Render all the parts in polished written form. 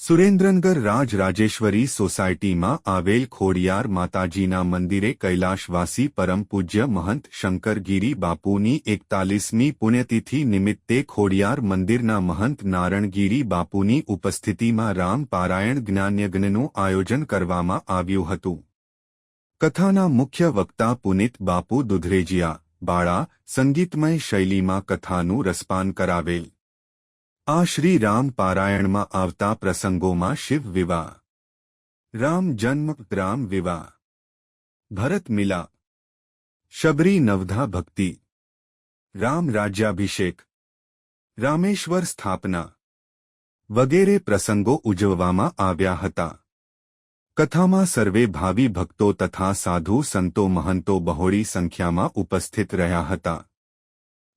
સુરેન્દ્રનગર રાજરાજેશ્વરી સોસાયટીમાં આવેલ ખોડિયાર માતાજીના મંદિરે કૈલાશવાસી પરમ પૂજ્ય મહંત શંકરગીરી બાપુની 41મી પુણ્યતિથિ નિમિત્તે ખોડિયાર મંદિરના મહંત નારણગીરી બાપુની ઉપસ્થિતિમાં રામ પારાયણ જ્ઞાનયજ્ઞનું આયોજન કરવામાં આવ્યું હતું. કથાના મુખ્ય વક્તા પુનિત બાપુ દુધરેજિયા બાળા સંગીતમય શૈલીમાં કથાનું રસપાન કરાવેલ. આ શ્રી રામ પારાયણમાં આવતા પ્રસંગોમાં શિવ વિવાહ, રામ જન્મ, રામ વિવાહ, ભરત મિલાપ, શબરી નવધા ભક્તિ, રામ રાજ્યાભિષેક, રામેશ્વર સ્થાપના વગેરે પ્રસંગો ઉજવવામાં આવ્યા હતા. કથામાં સર્વે ભાવિ ભક્તો તથા સાધુ સંતો મહંતો બહોળી સંખ્યામાં ઉપસ્થિત રહ્યા હતા.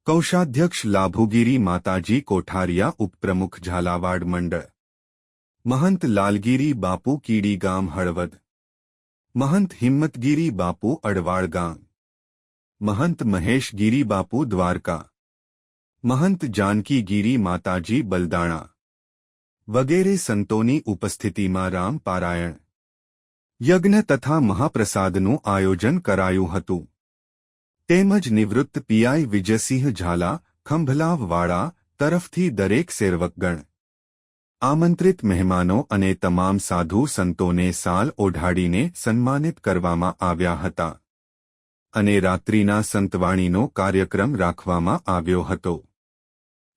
કૌશાધ્યક્ષ લાભુગીરી માતાજી કોઠારિયા, ઉપપ્રમુખ ઝાલાવાડ મંડળ, મહંત લાલગીરી બાપુ કીડી ગામ હળવદ, મહંત હિંમતગીરી બાપુ અડવાળ ગામ, મહંત મહેશગીરી બાપુ દ્વારકા, મહંત જાનકીગીરી માતાજી બલદાણા વગેરે સંતોની ઉપસ્થિતિમાં રામ પારાયણ યજ્ઞ તથા મહાપ્રસાદનું આયોજન કરાયું હતું. તેમજ નિવૃત્ત પીઆઈ વિજયસિંહ ઝાલા ખંભલાવવાળા તરફથી દરેક સેવકગણ, આમંત્રિત મહેમાનો અને તમામ સાધુ સંતોને સાલ ઓઢાડીને સન્માનિત કરવામાં આવ્યા હતા અને રાત્રિના સંતવાણીનો કાર્યક્રમ રાખવામાં આવ્યો હતો.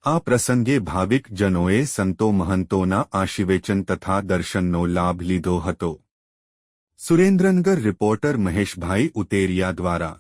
આ પ્રસંગે ભાવિક જનોએ સંતો મહંતોના આશીર્વચન તથા દર્શનનો લાભ લીધો હતો. સુરેન્દ્રનગર રિપોર્ટર મહેશભાઈ ઉતેરિયા દ્વારા.